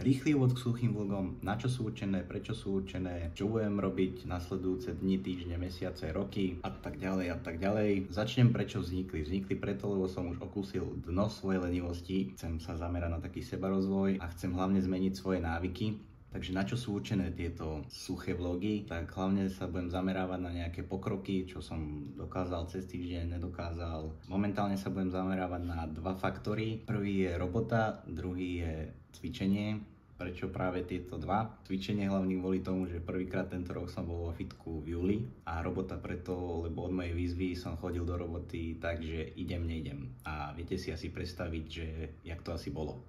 Rýchly úvod k suchým vlogom, na čo sú určené, prečo sú určené, čo budem robiť nasledujúce dni, týždne, mesiace, roky a tak ďalej a tak ďalej. Začnem prečo vznikli. Vznikli preto, lebo som už okúsil dno svojej lenivosti, chcem sa zamerať na taký sebarozvoj a chcem hlavne zmeniť svoje návyky. Takže na čo sú určené tieto suché vlogy? Tak hlavne sa budem zamerávať na nejaké pokroky, čo som dokázal cez týždeň, nedokázal. Momentálne sa budem zamerávať na dva faktory. Prvý je robota, druhý je cvičenie. Prečo práve tieto dva? Cvičenie hlavne kvôli tomu, že prvýkrát tento rok som bol vo fitku v júli a robota preto, lebo od mojej výzvy som chodil do roboty, takže nejdem. A viete si asi predstaviť, že jak to asi bolo.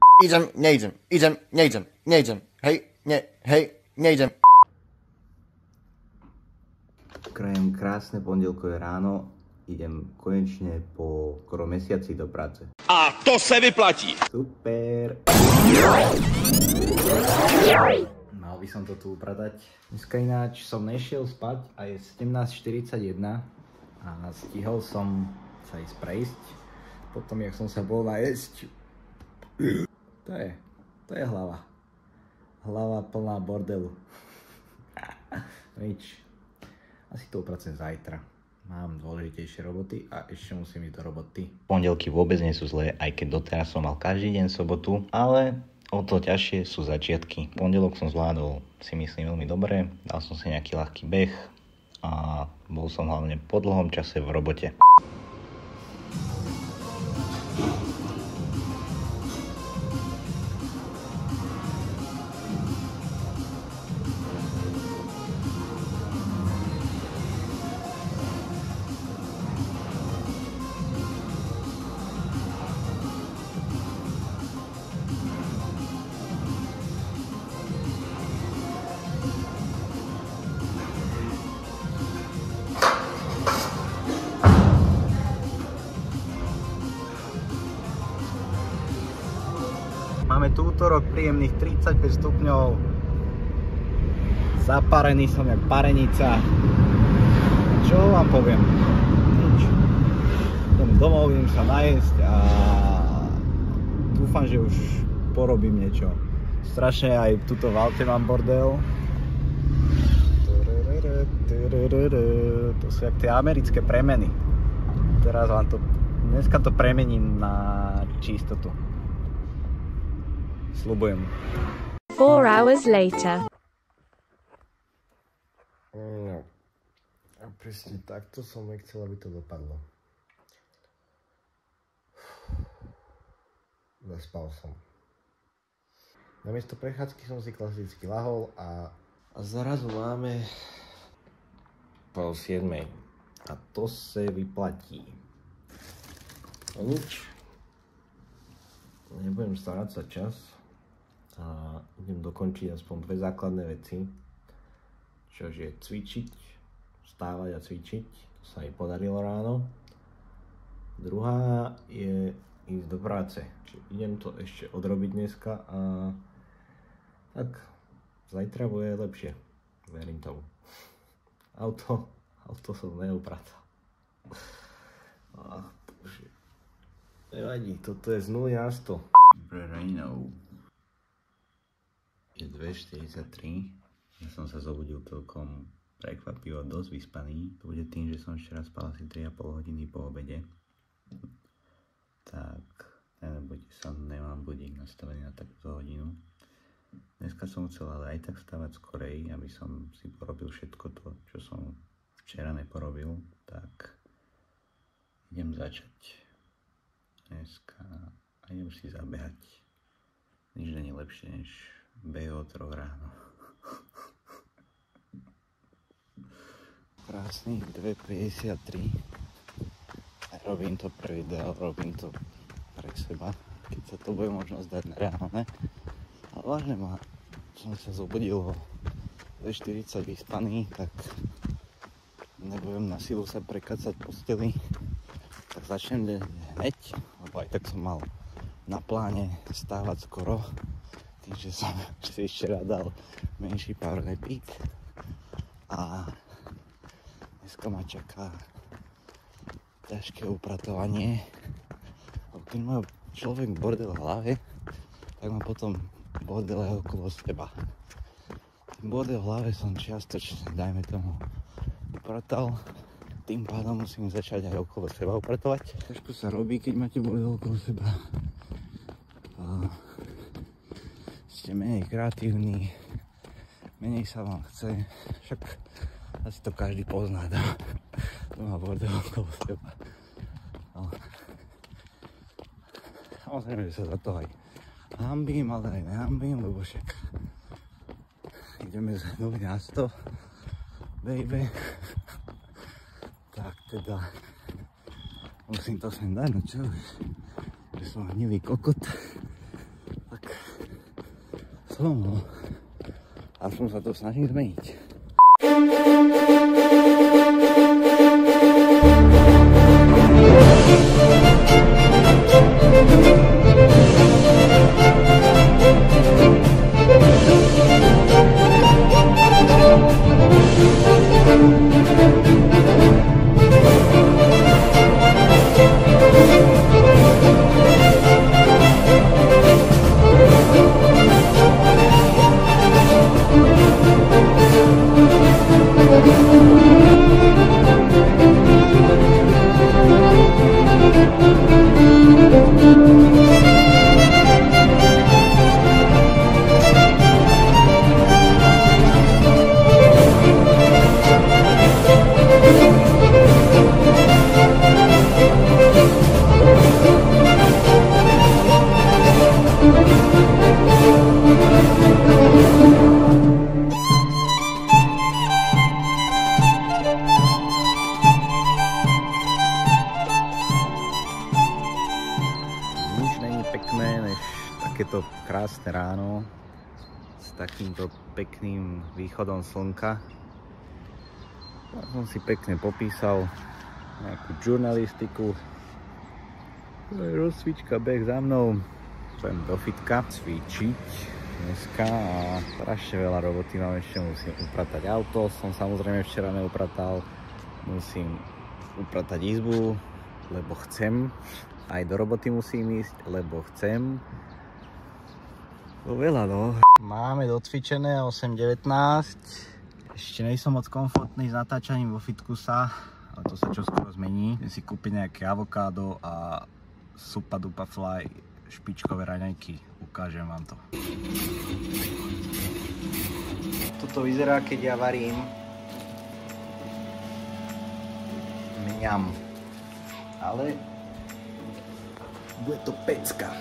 Nejdem. Nejdem. Krajem krásne pondelkové ráno, idem konečne po skoro mesiaci do práce. A to se vyplatí! Super! Mal by som to tu upratať. Dneska ináč som nešiel spať a je 17:41 a stihol som sa ísť prejsť. Potom, jak som sa bol najesť. To je hlava. Hlava plná bordelu. Nič. Asi to upracujem zajtra. Mám dôležitejšie roboty a ešte musím ísť do roboty. Pondelky vôbec nie sú zlé, aj keď doteraz som mal každý deň sobotu, ale o to ťažšie sú začiatky. Pondelok som zvládol, si myslím, veľmi dobre. Dal som si nejaký ľahký beh a bol som hlavne po dlhom čase v robote. Máme tu útorok, príjemných 35 stupňov. Zaparený som jak parenica. Čo vám poviem? Nič. Idem domov, idem sa najesť a dúfam, že už porobím niečo. Strašne aj tuto v aute mám bordel. To sú jak tie americké premeny. Teraz vám to, dneska to premením na čistotu. Sľubujem. 4 hours later. No. A presne takto som nechcel, aby to dopadlo. Zaspal som. Namiesto prechádzky som si klasicky lahol a zrazu máme 6:30. A to sa vyplatí. No nič. Nebudem starať sa čas. A idem dokončiť aspoň dve základné veci, čož je cvičiť, vstávať a cvičiť, to sa mi podarilo ráno. Druhá je ísť do práce, čiže idem to ešte odrobiť dneska a tak zajtra bude lepšie, verím tomu. Auto som neupratal. Bože. Nevadí, toto je z 0 na 100. Dobré ráno. Je 2:43, ja som sa zobudil celkom prekvapivo dosť vyspaný. To bude tým, že som včera spal asi 3,5 hodiny po obede. Tak, nebojte sa, nemám budík nastavený na takúto hodinu. Dneska som chcel ale aj tak stávať skorej, aby som si porobil všetko to, čo som včera neporobil. Tak, idem začať dneska a idem si zabehať. Nič nie je lepšie než beh o 3 ráno. Krásnych 2:53. Robím to pre video, robím to pre seba, keď sa to bude možno zdať nereálne. Ale vážne som sa zobudil o 2:40 vyspaný, tak nebudem na silu sa prekacať posteli. Tak začnem hneď, lebo aj tak som mal na pláne stávať skoro. Takže som si ešte rád dal menší power napík a dneska ma čaká ťažké upratovanie. Keď má človek bordel v hlave, tak má potom bordele okolo seba. Ten bordel v hlave som čiastočne, dajme tomu, upratal. Tým pádom musím začať aj okolo seba upratovať. Ťažko sa robí, keď máte bordel okolo seba. Ste menej kreatívni, menej sa vám chce, však asi to každý pozná, to má bordel okolo seba. No. Samozrejme, že sa za to aj hanbím, ale aj nehambím, lebo však ideme znova na 100, baby. Tak teda, musím to sem dať, no čo už, že som hnilý kokot, tak som, no, aspoň sa to snažím zmeniť. Takéto krásne ráno s takýmto pekným východom slnka. Ja som si pekne popísal nejakú žurnalistiku. Rozcvička, beh za mnou. Pôjdem do fitka cvičiť dneska a strašne veľa roboty mám, ešte musím upratať auto, som samozrejme včera neupratal. Musím upratať izbu, lebo chcem. Aj do roboty musím ísť, lebo chcem. Veľa, no. Máme docvičené 8:19. Ešte nejsom moc komfortný s natáčaním vo fitkusa, ale to sa čoskoro zmení. Idem si kúpiť nejaké avokádo a Supa Dupa Fly špičkové raňajky. Ukážem vám to. Toto vyzerá, keď ja varím. Mňam. Ale bude to pecka.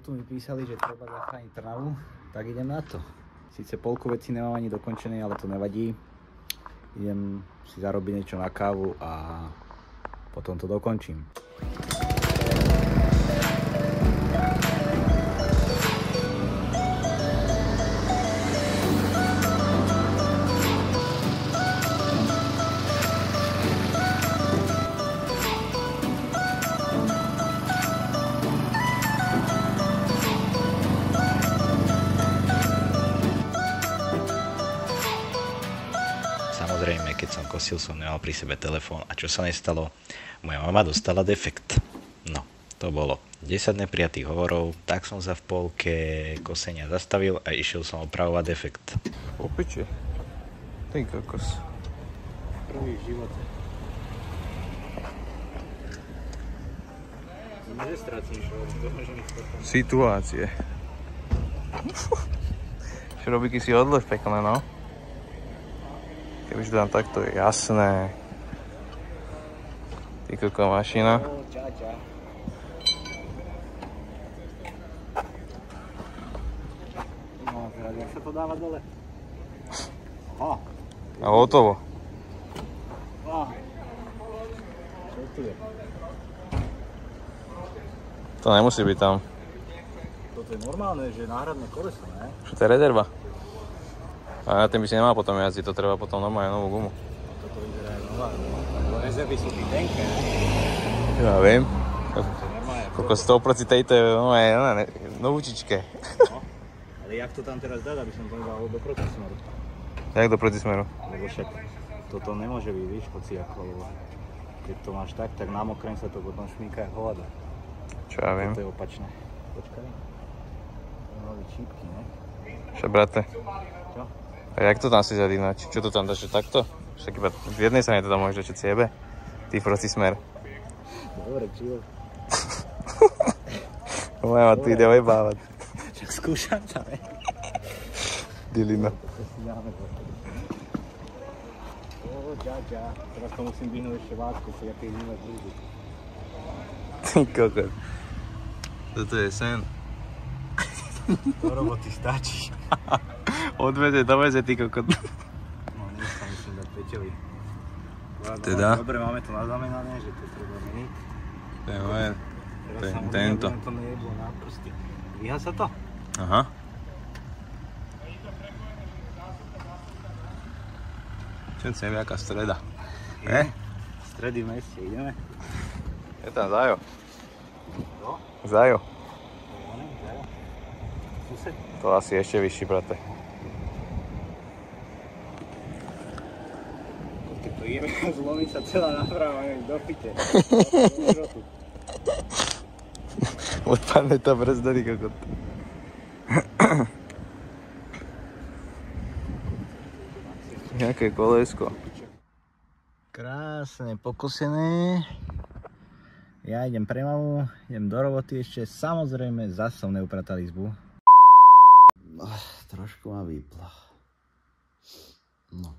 Tu mi písali, že treba zachrániť Trnavu, tak idem na to. Sice polku veci nemám ani dokončené, ale to nevadí. Idem si zarobiť niečo na kávu a potom to dokončím. Samozrejme, keď som kosil, som nemal pri sebe telefón a čo sa nestalo? Moja mama dostala defekt. No, to bolo 10 neprijatých hovorov, tak som sa v polke kosenia zastavil a išiel som opravovať defekt. Opeče. Ten kokos. Prvý v živote. Situácie. Šrobiky si odlež pekné, no. Kebyže to tam takto je jasné. Ty koko mašina. No, teraz jak sa to dáva dole? Aha. A hotovo. Čo tu je? To nemusí byť tam. Toto je normálne, že náhradné koleso, ne? Čo to je rezerva? A na tým by si nemal potom jazdiť, to treba potom normálne novú gumu. Toto vyzerá aj nová. Rezervy sú tí tenké, ne? Ja viem. Koľko 100% tejto je novúčičke. No, ale jak to tam teraz dať, aby som to nedal do protismeru? Jak do protismeru? Lebo však toto nemôže byť, víš, hoci ako, lebo keď to máš tak na mokrém sa to potom šmíka jak hovado. Čo ja viem. Toto je opačné. Počkaj. Mali čípky, ne? Čo, brate? Čo? A jak to tam si zadínať? Čo to tam dáš, takto? Však iba v jednej strane to tam môžeš dať, čo ciebe. Ty protismer. Dobre, chill. Moja ma tu ide ojebávať. Čak skúšam sa, ne? Dilina. To si dáme to. Ča. Teraz to musím vyhnúť ešte váčku, si jaký zimé blíži. Ty kokos. Toto je sen. Do roboty stačí. Odveze, doveze, ty kokot. No, dnes sa musím dať Peťovi. Teda? Dobre, máme to naznamenané, že to treba meniť. To je moje. Teraz sa mu Tento. to nejeblo na prsty. Dvíha sa to? Aha. Čo chcem, jaká streda. Stredy v meste, ideme? Je tam Zajo. Čo? Zajo. Zajo. Sused? To asi ešte vyšší, brate. Keď to ideme, zlomí sa celá naprava, jak do pite. Odpadne tá brzda, ty kokot. Nejaké kolesko. Krásne pokosené. Ja idem pre mamu, idem do roboty ešte. Samozrejme, zase som neupratal izbu. Trošku ma vypla. No.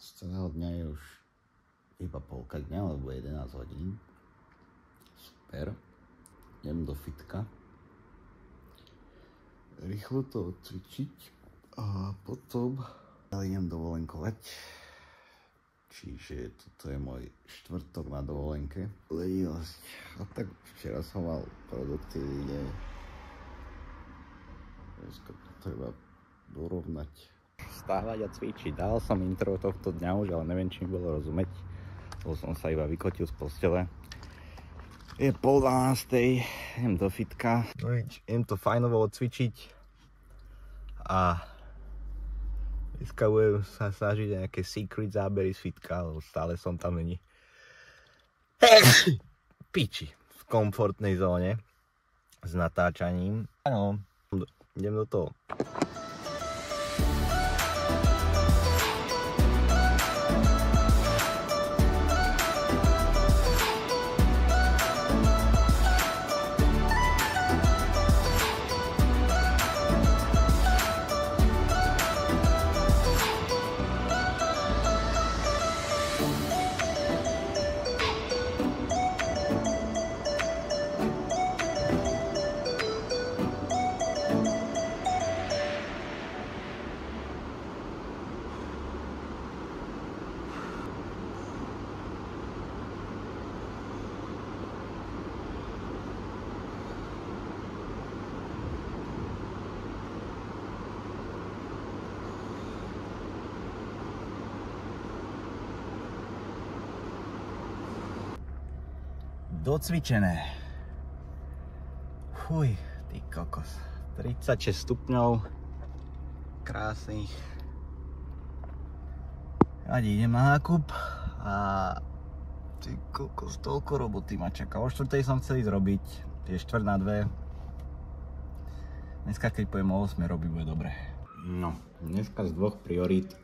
Z celého dňa je už iba polka dňa, alebo 11 hodín. Super. Idem do fitka. Rýchlo to odcvičiť. A potom idem dovolenkovať. Čiže toto je môj štvrtok na dovolenke. Lenivosť. A tak včera som mal produktívny deň. Dneska to treba dorovnať. Stávať a cvičiť. Dal som intro tohto dňa už, ale neviem, či mi bolo rozumieť. Lebo som sa iba vykotil z postele. Je 11:30, idem do fitka. No idem to fajnovo odcvičiť. A dneska budem sa snažiť nejaké secret zábery z fitka, lebo stále som tam není. Piči, v komfortnej zóne s natáčaním. Áno, idem do toho. Docvičené. Fuj, ty kokos. 36 stupňov. Krásnych. Ať idem na nákup a ty kokos, toľko roboty ma čaká. O 4:00 som chcel ísť robiť. Je 1:45. Dneska keď pojem o 8:00 robiť bude dobre. No, dneska z dvoch priorít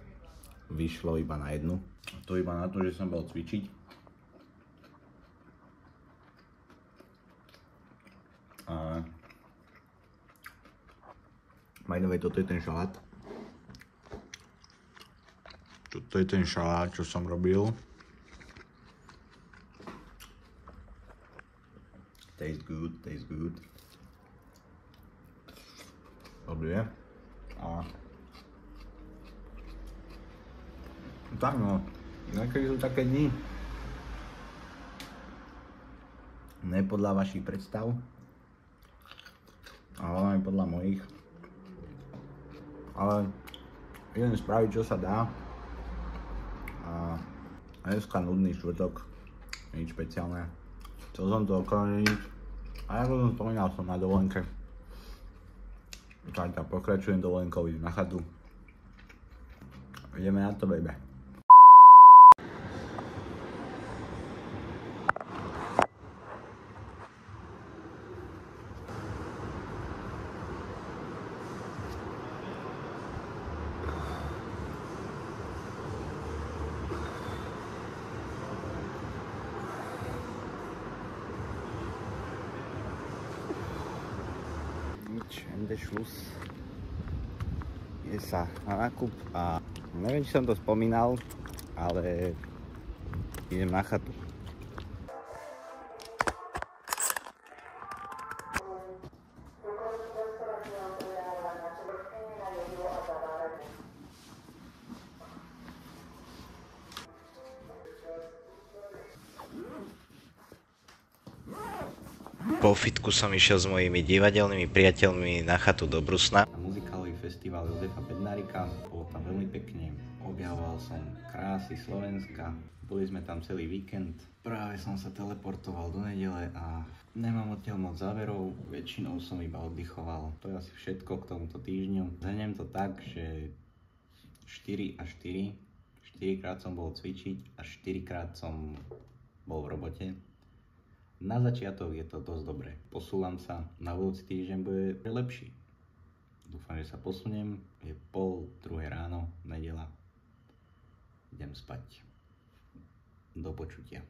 vyšlo iba na jednu. To iba na to, že som bol cvičiť. A By the way, toto je ten šalát. Toto je ten šalát, čo som robil. Tastes good, tastes good. Dobrý je. A... Tak no, niekedy sú také dni. Ne podľa vašich predstav, ale aj podľa mojich. Ale idem spraviť, čo sa dá. A dneska nudný štvrtok, nič špeciálne. Chcel som to okoleniť. A ako som spomínal, som na dovolenke. Tak pokračujem dovolenkou, idem na chatu. Ideme na to, baby. Ende Schluss. Je sa na nákup a neviem, či som to spomínal, ale idem na chatu. Po fitku som išiel s mojimi divadelnými priateľmi na chatu do Brusna. Na muzikálový festival Jozefa Bednárika, bolo tam veľmi pekne, objavoval som krásy Slovenska, boli sme tam celý víkend. Práve som sa teleportoval do nedele a nemám odtiaľ moc záverov, väčšinou som iba oddychoval. To je asi všetko k tomuto týždňu. Zhrniem to tak, že 4 a 4, 4 krát som bol cvičiť a 4 krát som bol v robote. Na začiatok je to dosť dobré. Posúvam sa, na budúci týždeň bude lepší. Dúfam, že sa posuniem. Je 1:30 ráno, nedeľa. Idem spať. Do počutia.